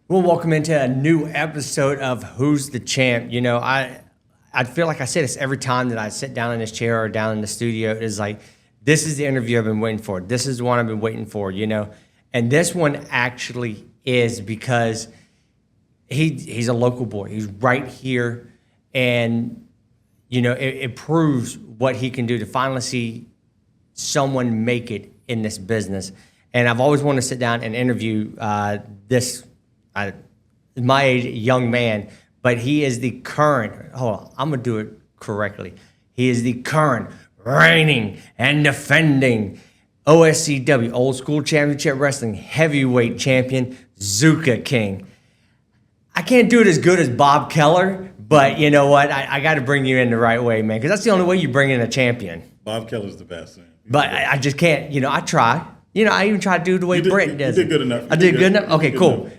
Well, welcome into a new episode of Who's the Champ. I feel like I say this every time that I sit down in this chair or down in the studio. It's like, this is the interview I've been waiting for. This is the one I've been waiting for, And this one actually is because he's a local boy. He's right here. And, it proves what he can do to finally see someone make it in this business. And I've always wanted to sit down and interview my age young man, but he is the current, hold on, I'm going to do it correctly. He is the current reigning and defending OSCW, Old School Championship Wrestling Heavyweight Champion, Zuka King. I can't do it as good as Bob Keller, but you know what? I got to bring you in the right way, man, because that's the only way you bring in a champion. Bob Keller's the best, man. But I just can't, I try. I even try to do the way Brent does. You did good enough. I did good enough? Okay, cool.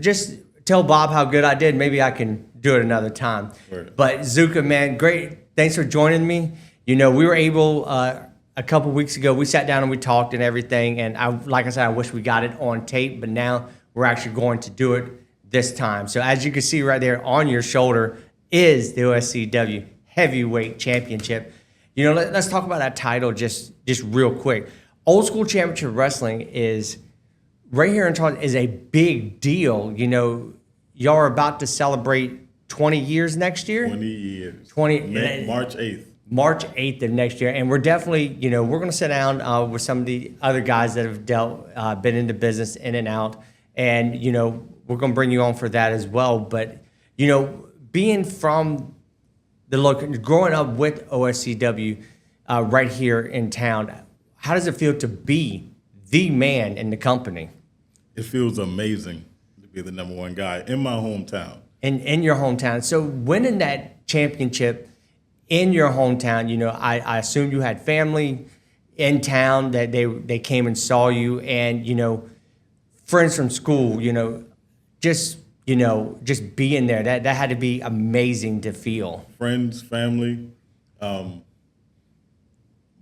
Just tell Bob how good I did. Maybe I can do it another time. Right. But Zuka, man, great. Thanks for joining me. We were able, a couple weeks ago, we sat down and we talked and everything. And like I said, I wish we got it on tape, but now we're actually going to do it this time. So as you can see right there on your shoulder is the OSCW Heavyweight Championship. Let's talk about that title just real quick. Old School Championship Wrestling is right here in Charlotte is a big deal. Y'all are about to celebrate 20 years next year. 20 years. March 8th. March 8th of next year, and we're definitely, we're going to sit down with some of the other guys that have been in the business in and out, and we're going to bring you on for that as well. But being from the local, growing up with OSCW right here in town. How does it feel to be the man in the company? It feels amazing to be the number one guy in my hometown. In your hometown. So winning that championship in your hometown, I assume you had family in town that they came and saw you, and friends from school, just being there. That had to be amazing to feel. Friends, family,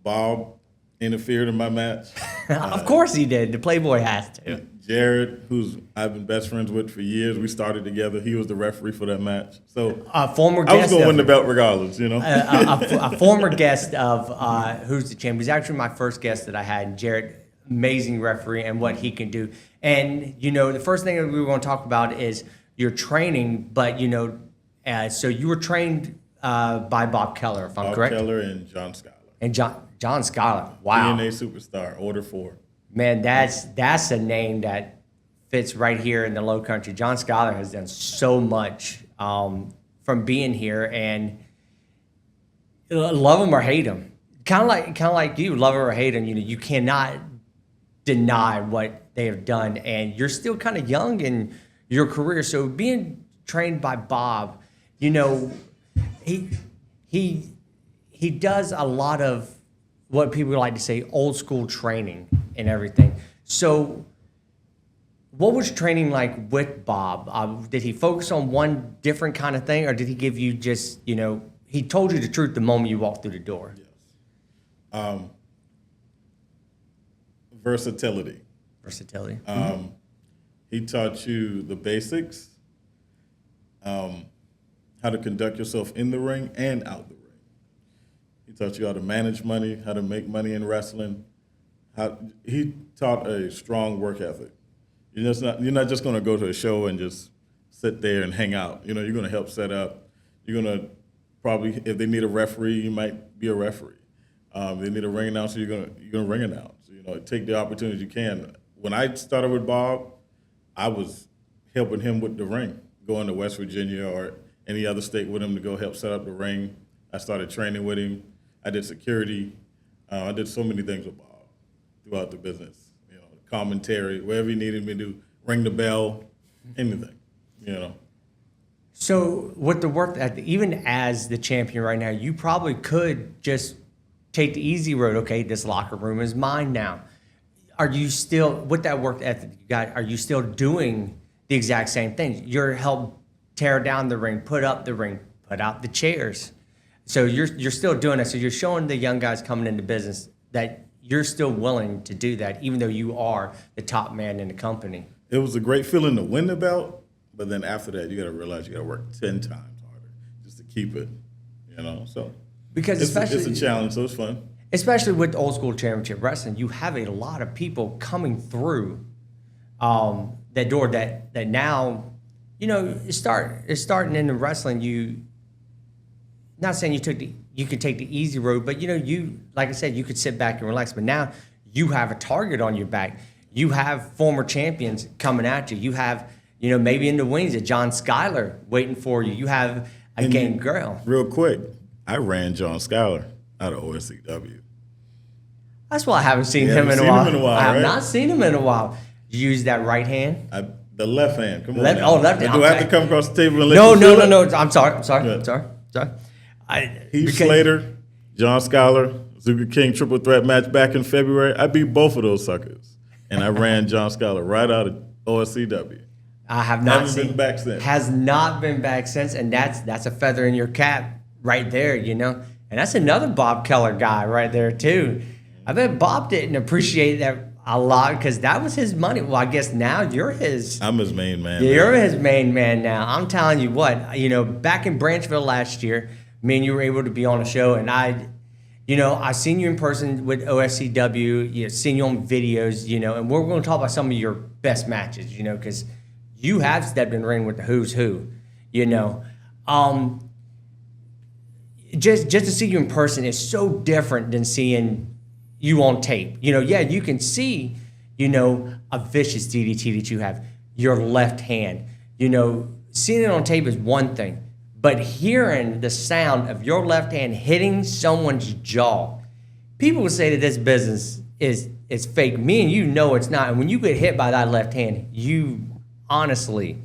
Bob interfered in my match. Of course he did. The Playboy has to. Jared, who's I've been best friends with for years, we started together. He was the referee for that match. So a former guest I was going to win the belt regardless, a former guest of Who's the Champ. He's actually my first guest that I had. Jared, amazing referee and what he can do. And, the first thing that we were going to talk about is your training. But, so you were trained by Bob Keller, if I'm correct? Bob Keller and John Schuyler. And John Schuyler, wow. DNA superstar, Order 4. Man, that's a name that fits right here in the Low Country. John Schuyler has done so much from being here, and love him or hate him. Kind of like you, love him or hate him. You cannot deny what they have done, and you're still kind of young in your career. So being trained by Bob, he does a lot of what people like to say old school training and everything. So what was training like with Bob? Did he focus on one different kind of thing, or did he give you just, he told you the truth the moment you walked through the door? Yes. Versatility. He taught you the basics, how to conduct yourself in the ring and out the ring. He taught you how to manage money, how to make money in wrestling. He taught a strong work ethic. You're not just going to go to a show and just sit there and hang out. You're going to help set up. You're going to probably, if they need a referee, you might be a referee. If they need a ring announcer, you're going to ring announce. Take the opportunities you can. When I started with Bob, I was helping him with the ring, going to West Virginia or any other state with him to go help set up the ring. I started training with him. I did security. I did so many things with Bob throughout the business. Commentary, wherever he needed me to ring the bell, anything. So with the work that even as the champion right now, you probably could just take the easy road. Okay, this locker room is mine now. Are you still, with that work ethic you got, are you still doing the exact same things? You're help tear down the ring, put up the ring, put out the chairs. So you're still doing it. So you're showing the young guys coming into business that you're still willing to do that, even though you are the top man in the company. It was a great feeling to win the belt, But then after that, you got to realize you got to work 10 times harder just to keep it, So because it's especially a challenge, so it's fun. Especially with old school championship wrestling, you have a lot of people coming through that door that now, it's starting in the wrestling. You not saying you could take the easy road, but you like I said, you could sit back and relax. But now you have a target on your back. You have former champions coming at you. You have maybe in the wings a John Schuyler waiting for you. You have a game girl. Real quick, I ran John Schuyler out of OSCW. That's why I haven't seen him in a while. I have right? not seen him in a while. You use that right hand? The left hand. Come on. Left hand. Do I have to come across the table and let No, you no, feel no, it? no. I'm sorry. Heath Slater, John Schuyler, Zuka King triple threat match back in February. I beat both of those suckers. And I ran John Schuyler right out of OSCW. I have not Haven't been back since. Has not been back since, and that's a feather in your cap right there, And that's another Bob Keller guy right there too. I bet Bob didn't appreciate that a lot because that was his money. Well, I guess now you're his. I'm his main man. Yeah, you're his main man now. I'm telling you what, back in Branchville last year, me and you were able to be on a show, and I seen you in person with OSCW, seen you on videos, and we're going to talk about some of your best matches, because you have stepped in the ring with the who's who, Just to see you in person is so different than seeing you on tape. You can see, a vicious DDT that you have, your left hand. Seeing it on tape is one thing, but hearing the sound of your left hand hitting someone's jaw, people will say that this business is fake. Me and you know it's not. And when you get hit by that left hand, you honestly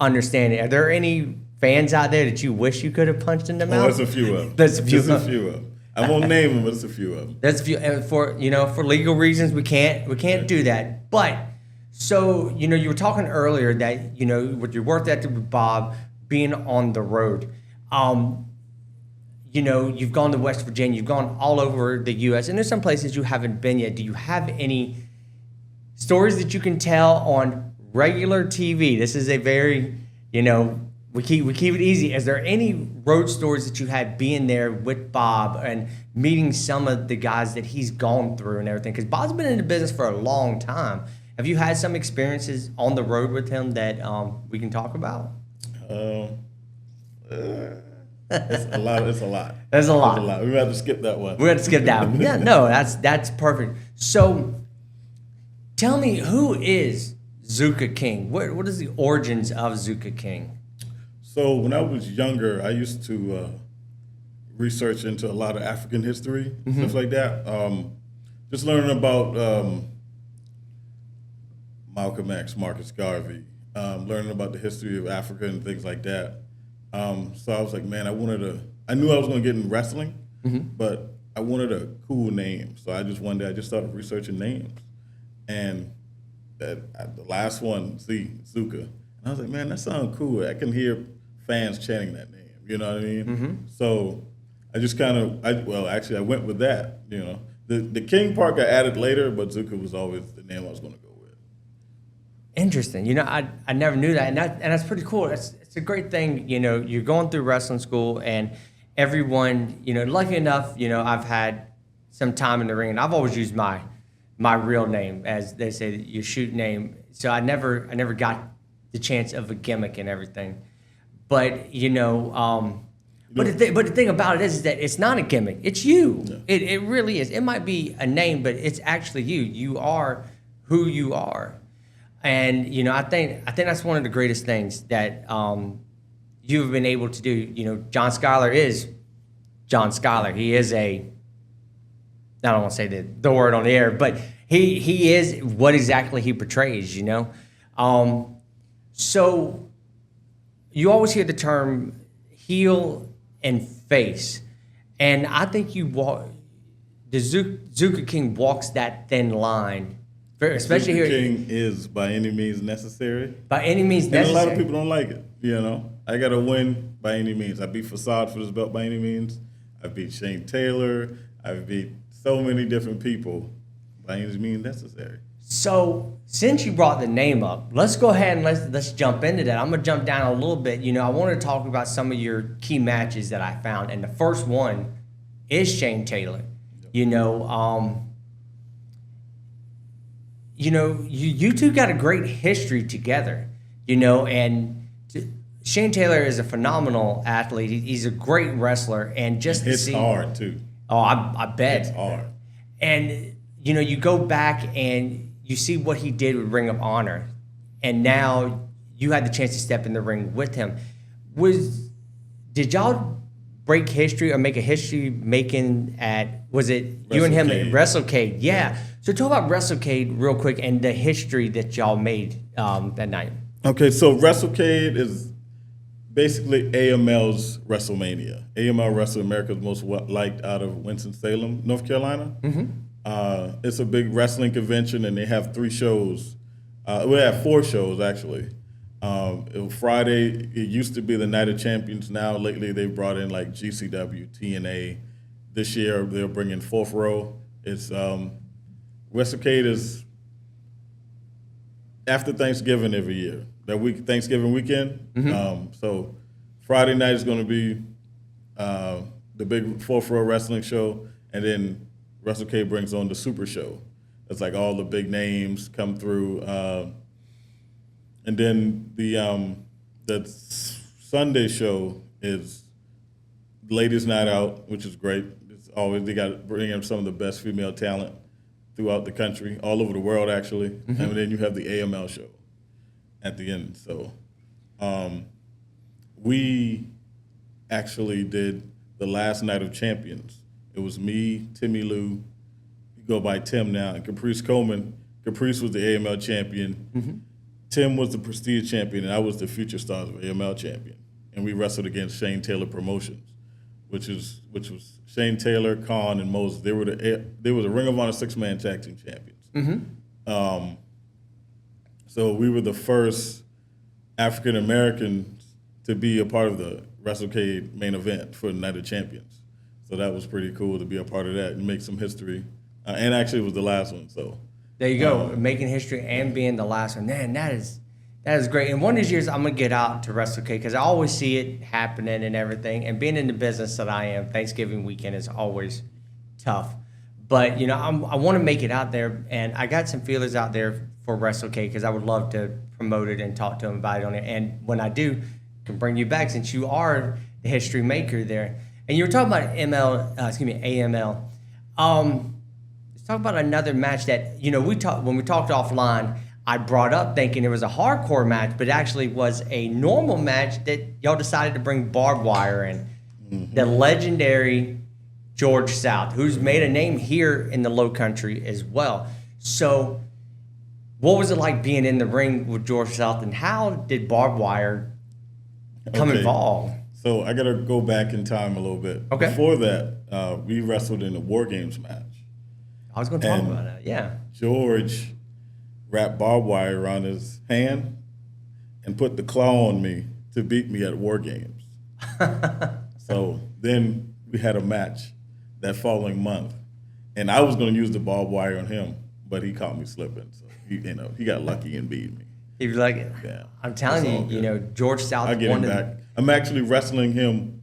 understand it. Are there any fans out there that you wish you could have punched in the mouth? There's a few of them. There's a few of them. I won't name them, but it's a few of them. There's a few, and for legal reasons we can't do that. But so you were talking earlier that with your work ethic with Bob being on the road, you've gone to West Virginia, you've gone all over the U.S. and there's some places you haven't been yet. Do you have any stories that you can tell on regular TV? This is a very We keep it easy. Is there any road stories that you had being there with Bob and meeting some of the guys that he's gone through and everything? Because Bob's been in the business for a long time. Have you had some experiences on the road with him that we can talk about? It's a lot. There's a lot. There's a lot. We have to skip that one. We have to skip that one. Yeah, no, that's perfect. So tell me, who is Zuka King? What is the origins of Zuka King? So when I was younger, I used to research into a lot of African history, stuff like that. Just learning about Malcolm X, Marcus Garvey, learning about the history of Africa and things like that. So I was like, man, I knew I was going to get in wrestling, but I wanted a cool name. So one day I just started researching names. And the last one, Zuka. And I was like, man, that sounds cool. I can hear fans chanting that name, you know what I mean? So I just I went with that, The King part got added later, but Zuka was always the name I was going to go with. Interesting. I never knew that, and that's pretty cool. It's a great thing, you're going through wrestling school, and everyone, lucky enough, I've had some time in the ring, and I've always used my real name, as they say, your shoot name. So I never got the chance of a gimmick and everything. But but the thing about it is that it's not a gimmick. It's you. Yeah. It really is. It might be a name, but it's actually you. You are who you are, and I think that's one of the greatest things that you've been able to do. John Schuyler is John Schuyler. He is I don't want to say the word on the air, but he is what exactly he portrays. So. You always hear the term heel and face, and I think the Zuka King walks that thin line, especially Zuka here. King is by any means necessary. By any means necessary. And a lot of people don't like it. I got to win by any means. I beat Facade for this belt by any means. I beat Shane Taylor. I've beat so many different people by any means necessary. So since you brought the name up, let's go ahead and let's jump into that. I'm gonna jump down a little bit. I want to talk about some of your key matches that I found, and the first one is Shane Taylor. You two got a great history together. Shane Taylor is a phenomenal athlete. He's a great wrestler, and just to It's see, hard too. oh, I bet It's hard. And you go back and you see what he did with Ring of Honor, and now you had the chance to step in the ring with him. Did y'all break history or make a history making was it you and him at WrestleCade? Yeah. So talk about WrestleCade real quick and the history that y'all made that night. Okay, so WrestleCade is basically AML's WrestleMania. AML Wrestle America's most liked out of Winston-Salem, North Carolina. Mm-hmm. It's a big wrestling convention, and they have 3 shows. We have 4 shows, actually. Friday, it used to be the Night of Champions. Now, lately, they've brought in like GCW, TNA. This year, they're bringing Fourth Row. It's WrestleCade is after Thanksgiving every year. That week, Thanksgiving weekend. Mm-hmm. So Friday night is going to be the big Fourth Row wrestling show, and then WrestleCade brings on the Super Show. It's like all the big names come through, and then the Sunday show is Ladies' Night Out, which is great. It's always they got to bring in some of the best female talent throughout the country, all over the world actually, mm-hmm. And then you have the AML show at the end. So we actually did the last Night of Champions. It was me, Timmy Lou, you go by Tim now, and Caprice Coleman. Caprice was the AML champion. Mm-hmm. Tim was the Prestige champion, and I was the Future Stars of AML champion. And we wrestled against Shane Taylor Promotions, which was Shane Taylor, Khan, and Moses. They were the Ring of Honor 6-man tag team champions. Mm-hmm. So we were the first African Americans to be a part of the WrestleCade main event for the Night of Champions. So that was pretty cool to be a part of that and make some history. And actually, it was the last one. So there you go, making history and being the last one. Man, that is great. And one of these years, I'm gonna get out to WrestleCade because I always see it happening and everything. And being in the business that I am, Thanksgiving weekend is always tough. But I want to make it out there, and I got some feelers out there for WrestleCade because I would love to promote it and talk to them about it on it. And when I do, I can bring you back since you are the history maker there. And you were talking about AML. Let's talk about another match that when we talked offline. I brought up thinking it was a hardcore match, but it actually was a normal match that y'all decided to bring barbed wire in. Mm-hmm. The legendary George South, who's made a name here in the Low Country as well. So what was it like being in the ring with George South, and how did barbed wire come involved? So I got to go back in time a little bit. Okay. Before that, we wrestled in a War Games match. I was going to talk about that, yeah. George wrapped barbed wire around his hand and put the claw on me to beat me at War Games. So then we had a match that following month, and I was going to use the barbed wire on him, but he caught me slipping. So he got lucky and beat me. He was like, yeah, I'm telling you, George South. I'll get him back. I'm actually wrestling him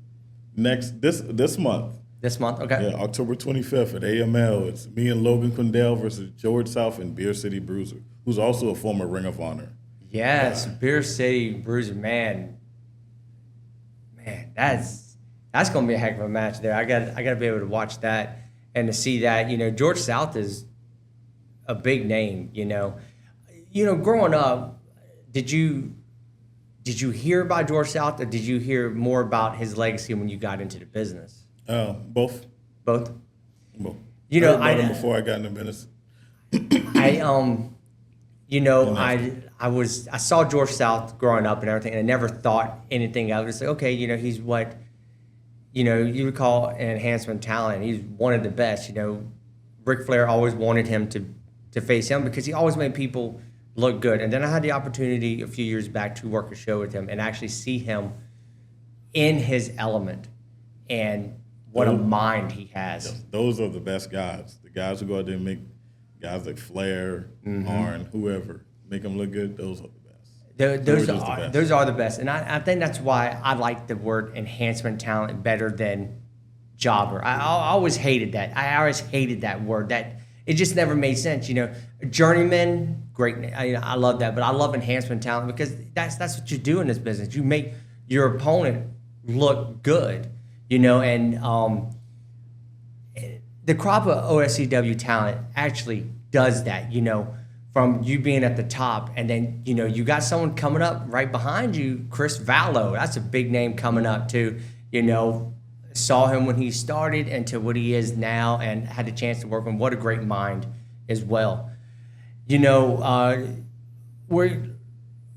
this month. This month, okay. Yeah, October 25th at AML. It's me and Logan Quindell versus George South and Beer City Bruiser, who's also a former Ring of Honor. Yes, Beer City Bruiser, man, that's gonna be a heck of a match there. I got to be able to watch that and to see that. George South is a big name. Growing up, did you hear about George South, or did you hear more about his legacy when you got into the business? Both. Both. I heard him before I got into business. I saw George South growing up and everything, and I never thought anything of it. It's like, okay, he's what, you would call an enhancement talent. He's one of the best. Ric Flair always wanted him to face him because he always made people look good. And then I had the opportunity a few years back to work a show with him and actually see him in his element and what a mind he has. Those are the best guys. The guys who go out there and make Guys like Flair, Arn, whoever, make them look good. Those are the best. Those are the best. And I think that's why I like the word enhancement talent better than jobber. I always hated that. I always hated that word. That it just never made sense. Journeyman, great. I love that, but I love enhancement talent because that's what you do in this business. You make your opponent look good. And the crop of OSCW talent actually does that. From you being at the top, and then you got someone coming up right behind you, Chris Vallow. That's a big name coming up too. Saw him when he started and to what he is now, and had the chance to work with him. What a great mind as well. We're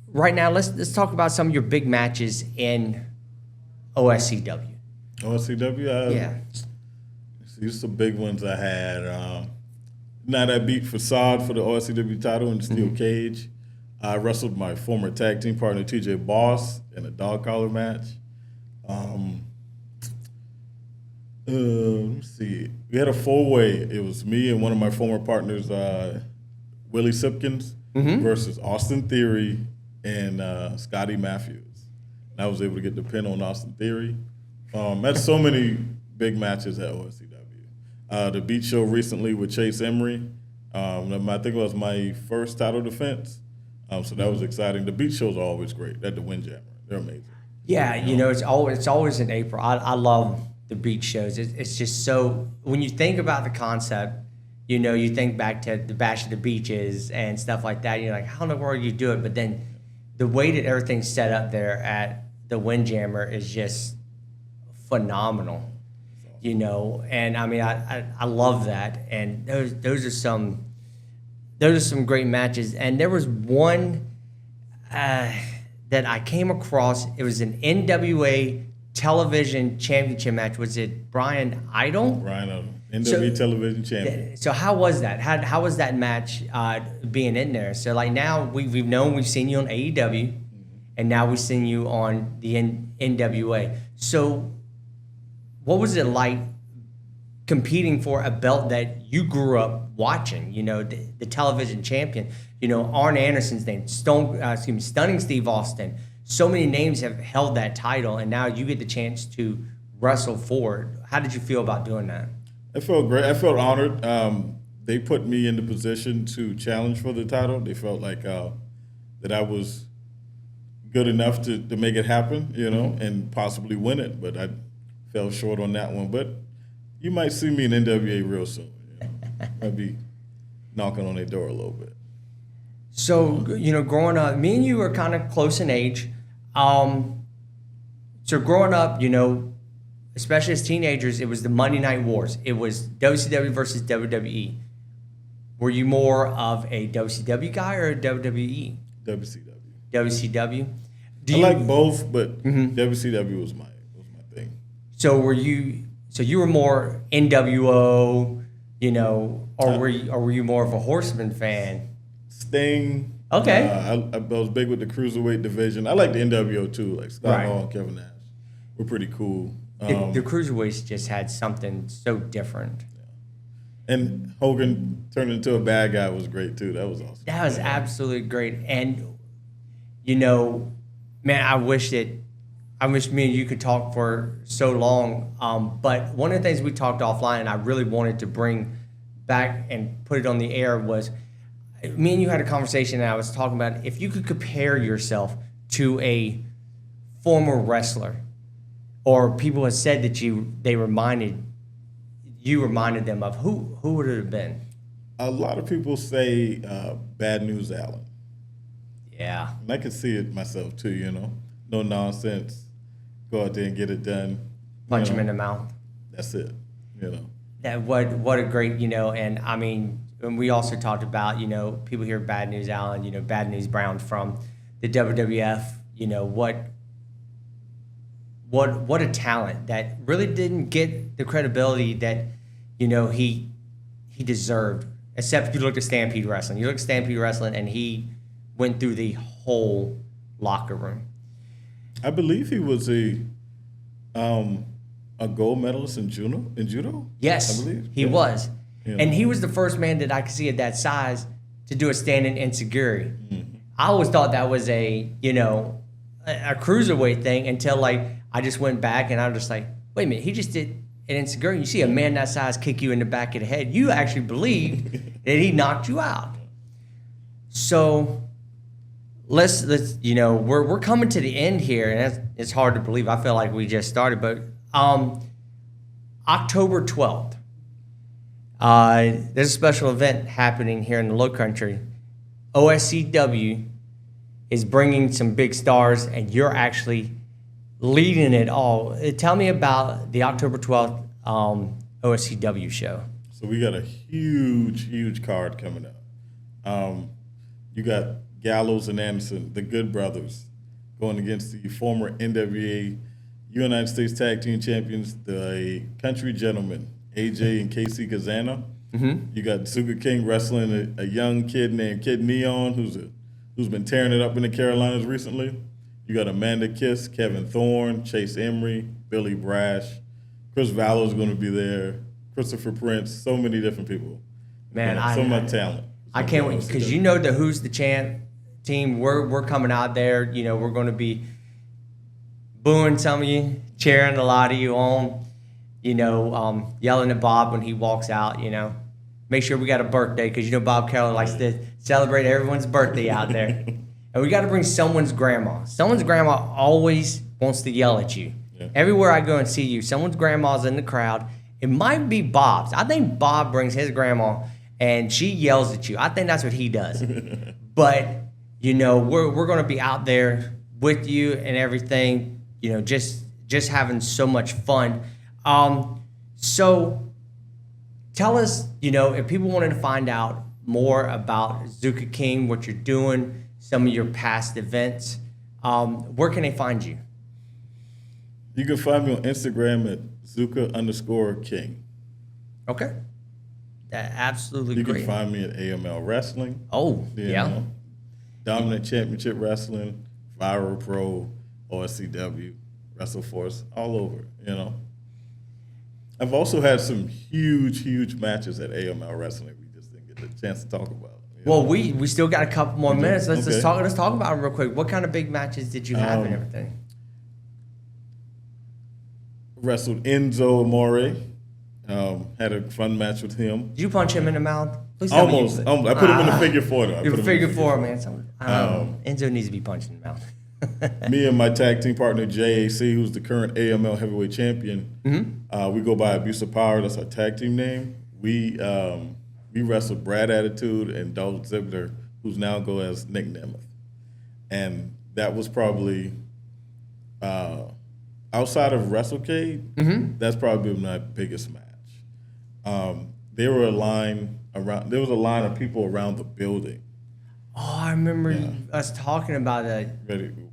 right now. Let's talk about some of your big matches in OSCW. OSCW, Yeah. These are some big ones I had. Now I beat Facade for the OSCW title in the steel cage. I wrestled my former tag team partner TJ Boss in a dog collar match. Let me see. We had a 4-way. It was me and one of my former partners, Willie Sipkins, versus Austin Theory and Scotty Matthews. And I was able to get the pin on Austin Theory. Had so many big matches at OSCW. The Beat Show recently with Chase Emery. I think it was my first title defense. So that was exciting. The Beat Shows are always great. At the Windjammer. They're amazing. Yeah, it's always in April. I love the beach shows. It's just so, when you think about the concept, you think back to the Bash of the Beaches and stuff like that. You're like, how in the world you do it? But then the way that everything's set up there at the Windjammer is just phenomenal. And I mean, I love that. And those are some great matches. And there was one that I came across. It was an NWA television championship match. Was it Brian Idol? Brian Idol, NWA television champion. So how was that? How was that match being in there? So like now we've seen you on AEW, and now we've seen you on the NWA. So what was it like competing for a belt that you grew up watching? The television champion. Arn Anderson's name, Stunning Steve Austin. So many names have held that title, and now you get the chance to wrestle for it. How did you feel about doing that? I felt great. I felt honored. They put me in the position to challenge for the title. They felt like that I was good enough to make it happen, and possibly win it. But I fell short on that one. But you might see me in NWA real soon. I'd be knocking on their door a little bit. So, growing up, me and you are kind of close in age. So growing up, especially as teenagers, it was the Monday Night Wars. It was WCW versus WWE. Were you more of a WCW guy or a WWE? WCW. WCW. I like both, but WCW was my thing. So were you were more NWO, or were you more of a Horseman fan? Sting. Okay. I was big with the cruiserweight division. I like the NWO too, like Scott Hall and Kevin Nash. We're pretty cool. The cruiserweights just had something so different. Yeah. And Hogan turned into a bad guy was great too. That was awesome. That was absolutely great. And man, I wish me and you could talk for so long. But one of the things we talked offline, and I really wanted to bring back and put it on the air, was me and you had a conversation, and I was talking about if you could compare yourself to a former wrestler, or people have said that you reminded them of, who would it have been? A lot of people say Bad News Allen. Yeah. And I can see it myself too, No nonsense. Go out there and get it done. Punch him in the mouth. That's it, That what a great, and I mean, and we also talked about, people hear Bad News Allen, Bad News Brown from the WWF, what a talent that really didn't get the credibility that, he deserved, except if you look at Stampede Wrestling. You look at Stampede Wrestling, and he went through the whole locker room. I believe he was a gold medalist in judo. Yes, I believe he was. You know? And he was the first man that I could see at that size to do a standing enziguri. I always thought that was a cruiserweight thing until like I just went back and I was just like, wait a minute, he just did an enziguri. You see a man that size kick you in the back of the head. You actually believed that he knocked you out. So let's we're coming to the end here, and it's hard to believe. I feel like we just started, but October 12th, there's a special event happening here in the Low Country. OSCW is bringing some big stars, and you're actually leading it all. Tell me about the October 12th OSCW show. So we got a huge card coming up. You got Gallows and Anderson, the Good Brothers, going against the former NWA United States Tag Team Champions, the Country Gentlemen, AJ and Casey Kazana. You got Zuka King wrestling a young kid named Kid Neon, who's been tearing it up in the Carolinas recently. You got Amanda Kiss, Kevin Thorne, Chase Emery, Billy Brash. Chris Vallo's going to be there. Christopher Prince. So many different people. Man, so much talent. I can't wait because you know the Who's the Champ team. We're coming out there. We're going to be booing some of you, cheering a lot of you on. Yelling at Bob when he walks out. Make sure we got a birthday because Bob Keller likes to celebrate everyone's birthday out there. And we got to bring someone's grandma. Someone's grandma always wants to yell at you. Yeah. Everywhere I go and see you, someone's grandma's in the crowd. It might be Bob's. I think Bob brings his grandma and she yells at you. I think that's what he does. But, we're going to be out there with you and everything, just having so much fun. So tell us, if people wanted to find out more about Zuka King, what you're doing, some of your past events, where can they find you? You can find me on Instagram at Zuka_King. Okay. That's absolutely great. You can find me at AML Wrestling. Oh, yeah. Dominant Championship Wrestling, Viral Pro, OSCW, WrestleForce, all over, I've also had some huge matches at AML Wrestling we just didn't get the chance to talk about. Well, we still got a couple more minutes. Let's talk about them real quick. What kind of big matches did you have and everything? Wrestled Enzo Amore. Had a fun match with him. Did you punch him in the mouth? Please almost. I put him in the figure four, though. You're figure four, man. Enzo needs to be punched in the mouth. Me and my tag team partner, JAC, who's the current AML heavyweight champion, we go by Abuse of Power. That's our tag team name. We wrestled Brad Attitude and Dolph Ziggler, who's now go as Nick Nemeth. And that was probably, outside of WrestleCade, that's probably my biggest match. There was a line of people around the building. Oh, I remember us talking about that.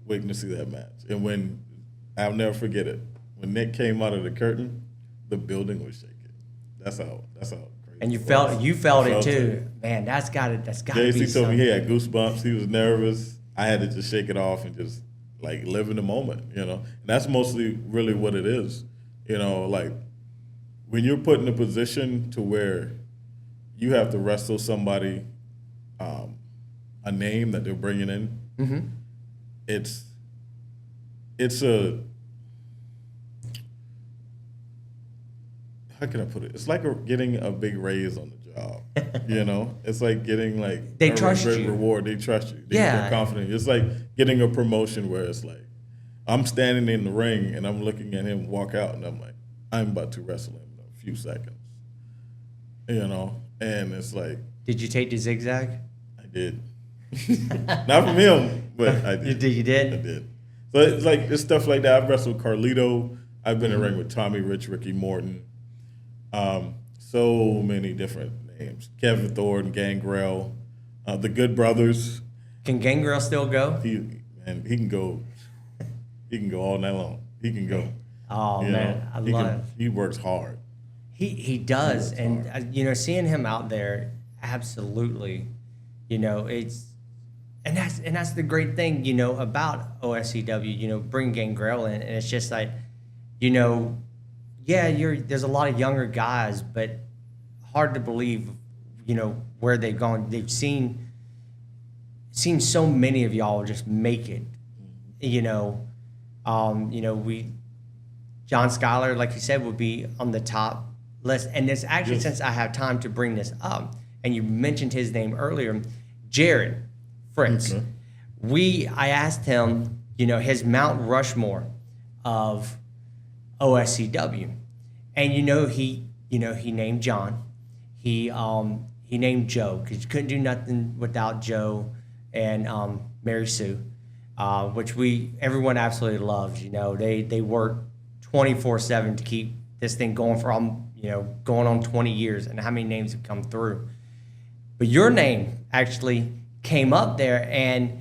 Waiting to see that match. And I'll never forget it. When Nick came out of the curtain, the building was shaking. That's how crazy. And you felt it too. Man, that's gotta be JC told me he had goosebumps. He was nervous. I had to just shake it off and just like live in the moment, And that's mostly really what it is. Like when you're put in a position to where you have to wrestle somebody, a name that they're bringing in, it's a, how can I put it? It's like getting a big raise on the job. It's like getting like they trust great you. Reward. They trust you. They're confident. It's like getting a promotion where it's like I'm standing in the ring and I'm looking at him walk out and I'm like, I'm about to wrestle him in a few seconds. And it's like, did you take the zigzag? I did. Not from him, but I did. You did? I did. So it's stuff like that. I've wrestled Carlito. I've been in the ring with Tommy Rich, Ricky Morton. So many different names. Kevin Thorne, Gangrel, the Good Brothers. Can Gangrel still go? He can go. He can go all night long. He can go. Oh man, I love it. He works hard. He does, and seeing him out there, absolutely, it's. And that's the great thing, about OSCW, bring Gangrel in, and it's just like, there's a lot of younger guys, but hard to believe, where they've gone. They've seen so many of y'all just make it. John Schuyler, like you said, would be on the top list. And it's actually, since I have time to bring this up, and you mentioned his name earlier, Jared Fritz. Okay. I asked him, his Mount Rushmore of OSCW, and he named John, he named Joe, because you couldn't do nothing without Joe and Mary Sue, which everyone absolutely loves. They work 24/7 to keep this thing going for going on 20 years, and how many names have come through. But your name actually came up there, and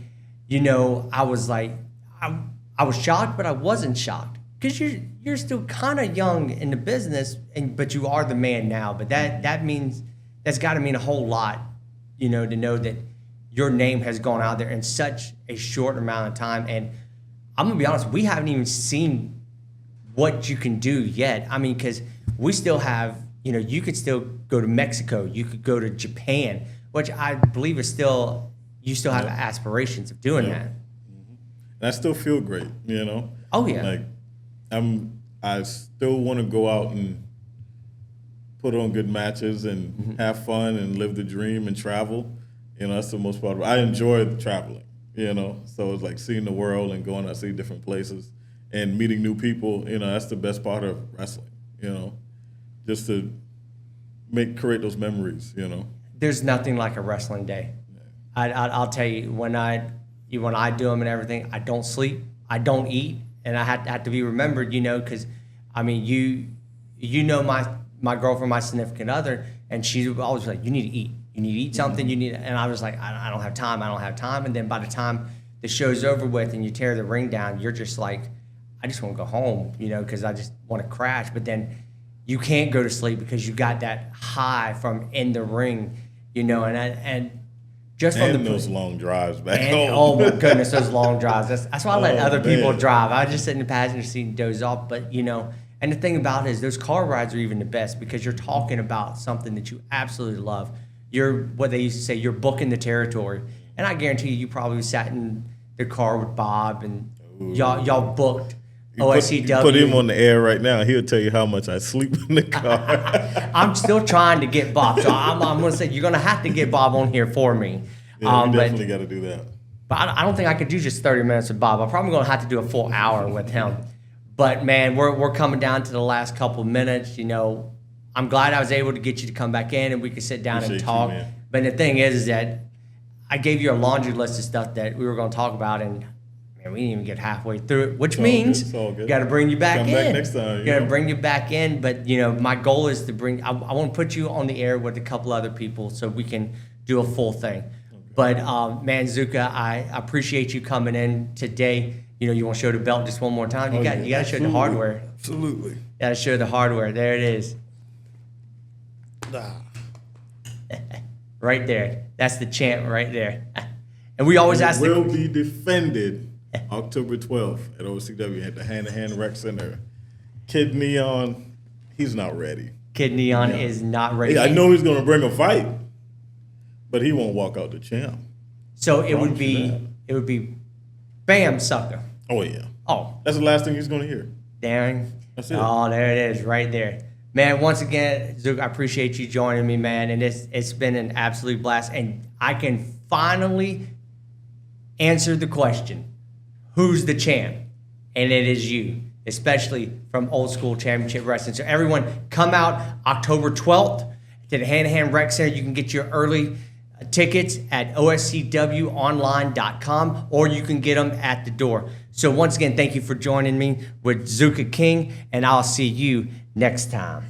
I was like, I was shocked, but I wasn't shocked, because you're still kind of young in the business, but you are the man now. But that's got to mean a whole lot, to know that your name has gone out there in such a short amount of time. And I'm gonna be honest, we haven't even seen what you can do yet. I mean, because we still have, you could still go to Mexico, you could go to Japan, which I believe is still, you still have aspirations of doing that. And I still feel great, Oh yeah. Like I still want to go out and put on good matches and have fun and live the dream and travel. That's the most part of it. I enjoy traveling, so it's like seeing the world and going out, see different places and meeting new people. That's the best part of wrestling, just to create those memories, There's nothing like a wrestling day. I'll tell you, when I do them and everything, I don't sleep, I don't eat, and I have to be remembered, because I mean, my girlfriend, my significant other, and she's always like, you need to eat. You need to eat something. And I was like, I don't have time. And then by the time the show's over with and you tear the ring down, you're just like, I just want to go home, because I just want to crash. But then you can't go to sleep because you got that high from in the ring, and just from those long drives back home. Oh my goodness, those long drives. That's why I let other people drive. I just sit in the passenger seat and doze off. But and the thing about it is, those car rides are even the best, because you're talking about something that you absolutely love. You're, what they used to say, you're booking the territory. And I guarantee you probably sat in the car with Bob, and y'all booked OSCW. You put him on the air right now, he'll tell you how much I sleep in the car. I'm still trying to get Bob, so I'm going to say, you're going to have to get Bob on here for me. Yeah, you definitely got to do that. But I don't think I could do just 30 minutes with Bob. I'm probably going to have to do a full hour with him. But man, we're coming down to the last couple minutes. I'm glad I was able to get you to come back in and we could sit down Appreciate and talk. you, but the thing is that I gave you a laundry list of stuff that we were going to talk about, and man, we didn't even get halfway through it, which means got to bring you back in. Come back next time. Got to bring you back in. But my goal is to I want to put you on the air with a couple other people so we can do a full thing. Okay. But man, Zuka, I appreciate you coming in today. You want to show the belt just one more time? You got to show the hardware. Absolutely. Got to show the hardware. There it is. Right there. That's the champ right there. And we always ask. It will be defended October 12th at OSCW at the Hand-to-Hand Rec Center. Kid Neon, he's not ready. Kid Neon is not ready. I know he's going to bring a fight, but he won't walk out the champ. So it would be, bam, sucker. Oh yeah. Oh, that's the last thing he's going to hear. Darren. That's it. Oh, there it is, right there. Man, once again, Zuka, I appreciate you joining me, man, and it's been an absolute blast. And I can finally answer the question, who's the champ? And it is you, especially from Old School Championship Wrestling. So everyone, come out October 12th to the Hand-to-Hand Rec Center. You can get your early tickets at oscwonline.com, or you can get them at the door. So once again, thank you for joining me with Zuka King, and I'll see you next time.